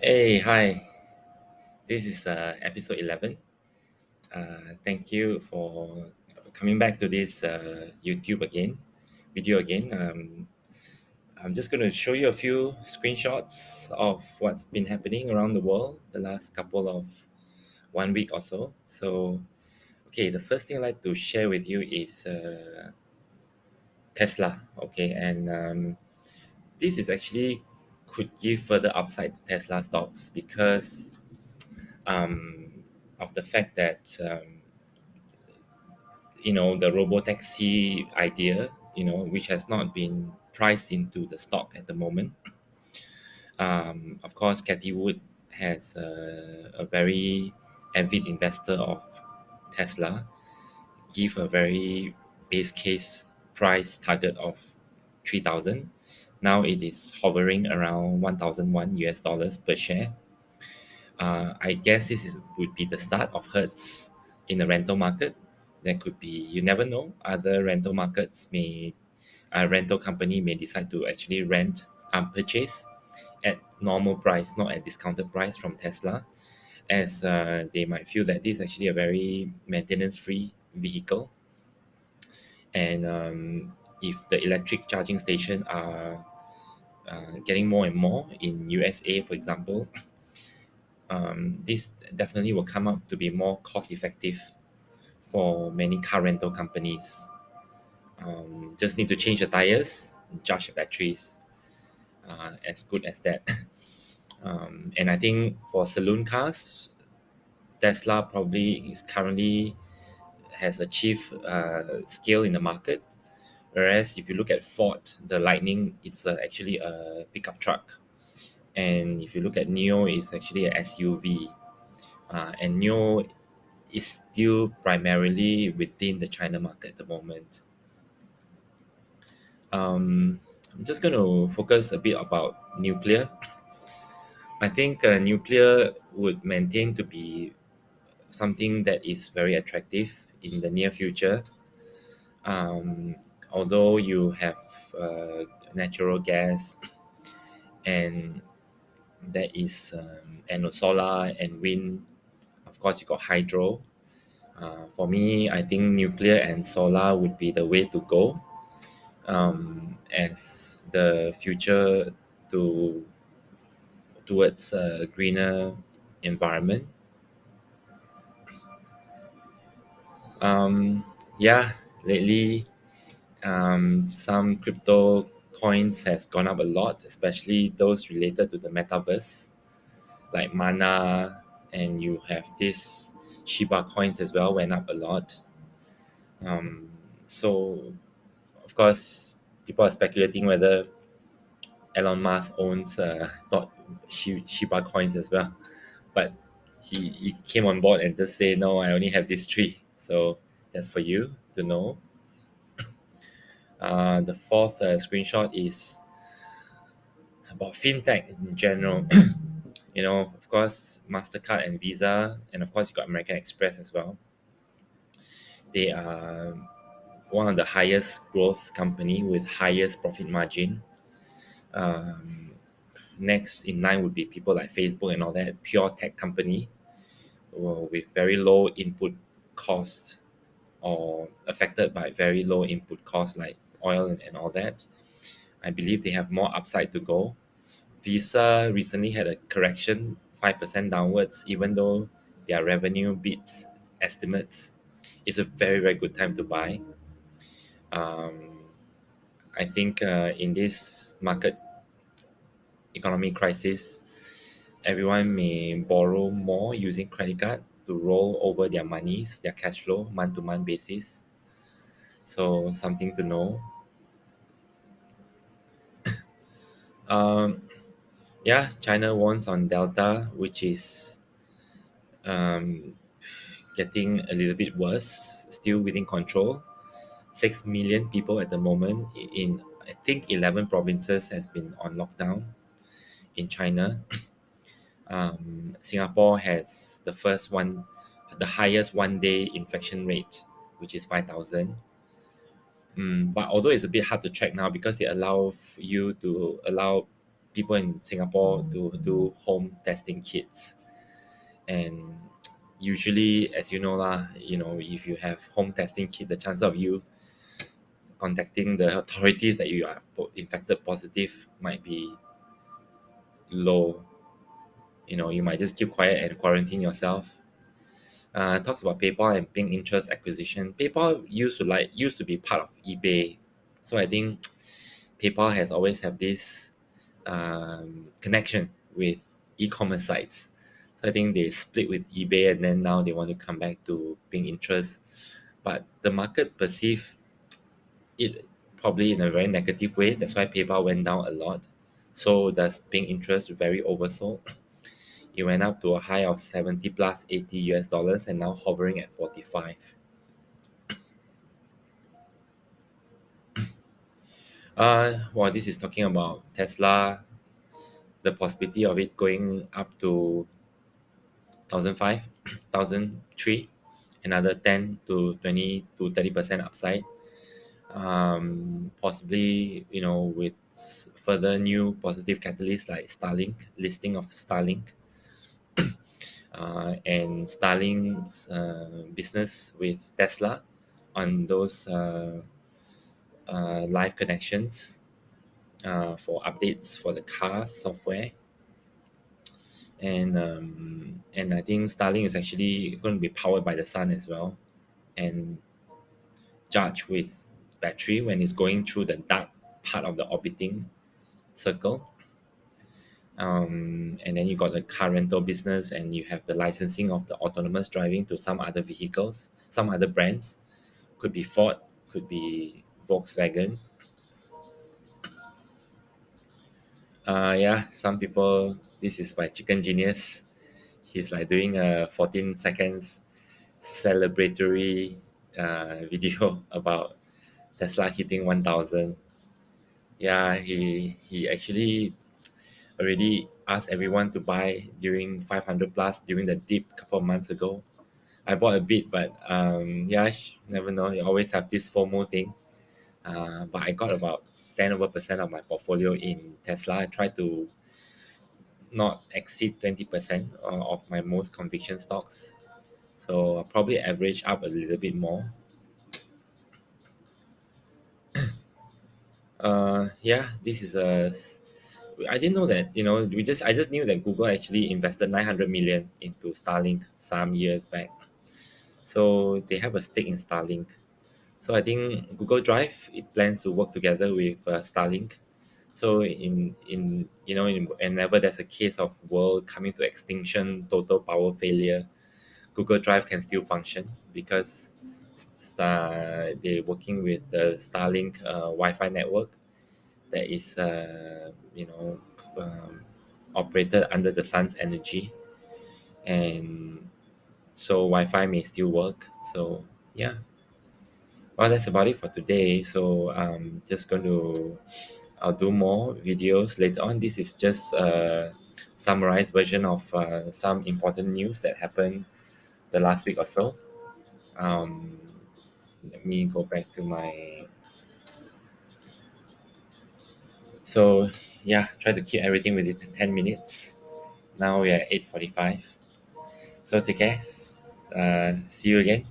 Hey, hi. This is episode 11. Thank you for coming back to this YouTube again, video again. I'm just going to show you a few screenshots of what's been happening around the world the last couple of 1 week or so. So, okay, the first thing I'd like to share with you is Tesla. Okay, and this is actually could give further upside to Tesla stocks because um, of the fact that the Robotaxi idea, which has not been priced into the stock at the moment. Of course, Cathy Wood has a very avid investor of Tesla, give a very base case price target of 3,000. Now it is hovering around 1,001 US dollars per share. I guess would be the start of Hertz in the rental market. There could be, you never know, other rental company may decide to actually purchase at normal price, not at discounted price from Tesla, as they might feel that this is actually a very maintenance-free vehicle. And if the electric charging station are getting more and more in USA, for example, this definitely will come up to be more cost effective for many car rental companies. Just need to change the tires, charge the batteries, as good as that. And I think for saloon cars, Tesla probably is currently has achieved scale in the market. Whereas if you look at Ford, the Lightning is actually a pickup truck, and if you look at Neo, it's actually a SUV. And Neo is still primarily within the China market at the moment. I'm just going to focus a bit about nuclear. I think nuclear would maintain to be something that is very attractive in the near future. Um, Although you have natural gas and there is and solar and wind, of course you got hydro. For me, I think nuclear and solar would be the way to go as the future to towards a greener environment. Yeah, lately some crypto coins has gone up a lot, especially those related to the metaverse, like Mana, and you have this Shiba coins as well went up a lot. So of course, people are speculating whether Elon Musk owns Shiba coins as well, but he came on board and just say no, I only have these three. So that's for you to know. The fourth screenshot is about fintech in general. Of course, Mastercard and Visa, and of course you got American Express as well. They are one of the highest growth company with highest profit margin. Um, Next in line would be people like Facebook and all that, pure tech company with very low input costs or affected by very low input costs like oil and all that. I believe they have more upside to go. Visa recently had a correction, 5% downwards, even though their revenue beats estimates. It's a very, very good time to buy. Um, I think in this market economic crisis, everyone may borrow more using credit card to roll over their monies, their cash flow, month to month basis. So something to know. Um, yeah, China wants on Delta, which is um, getting a little bit worse, still within control. 6 million people at the moment in I think 11 provinces has been on lockdown in China. Singapore has the highest 1 day infection rate, which is 5,000. But although it's a bit hard to track now because they allow people in Singapore to do home testing kits. And usually, as you know lah, if you have home testing kit, the chance of you contacting the authorities that you are infected positive might be low. You might just keep quiet and quarantine yourself. Talks about PayPal and paying interest acquisition. PayPal used to be part of eBay, so I think PayPal has always have this connection with e-commerce sites. So I think they split with eBay, and then now they want to come back to paying interest, but the market perceive it probably in a very negative way. That's why PayPal went down a lot. So does paying interest very oversold. It went up to a high of 70 plus 80 US dollars and now hovering at 45. Well, this is talking about Tesla, the possibility of it going up to 1,005, 1,003, another 10 to 20 to 30% upside. Possibly, with further new positive catalysts like Starlink, listing of Starlink, and Starlink's business with Tesla on those live connections for updates for the car software. And I think Starlink is actually going to be powered by the sun as well, and charged with battery when it's going through the dark part of the orbiting circle. And then you got the car rental business, and you have the licensing of the autonomous driving to some other vehicles, some other brands. Could be Ford, could be Volkswagen. Yeah, some people. This is by Chicken Genius. He's like doing a 14 seconds celebratory video about Tesla hitting 1,000. Yeah, he actually already asked everyone to buy during 500 plus during the dip a couple of months ago. I bought a bit, but yeah, never know. You always have this FOMO thing. But I got about 10 over percent of my portfolio in Tesla. I try to not exceed 20% of my most conviction stocks. So I'll probably average up a little bit more. Yeah, this is a. I didn't know that. I just knew that Google actually invested 900 million into Starlink some years back. So they have a stake in Starlink. So I think Google Drive it plans to work together with Starlink. So whenever there's a case of world coming to extinction, total power failure, Google Drive can still function because they're working with the Starlink Wi-Fi network that is operated under the sun's energy, and so Wi-Fi may still work. So yeah, well, that's about it for today. So I'm just going to I'll do more videos later on. This is just a summarized version of some important news that happened the last week or so. um, Let me go back to my. So yeah, try to keep everything within 10 minutes. Now we are 8:45. So take care. See you again.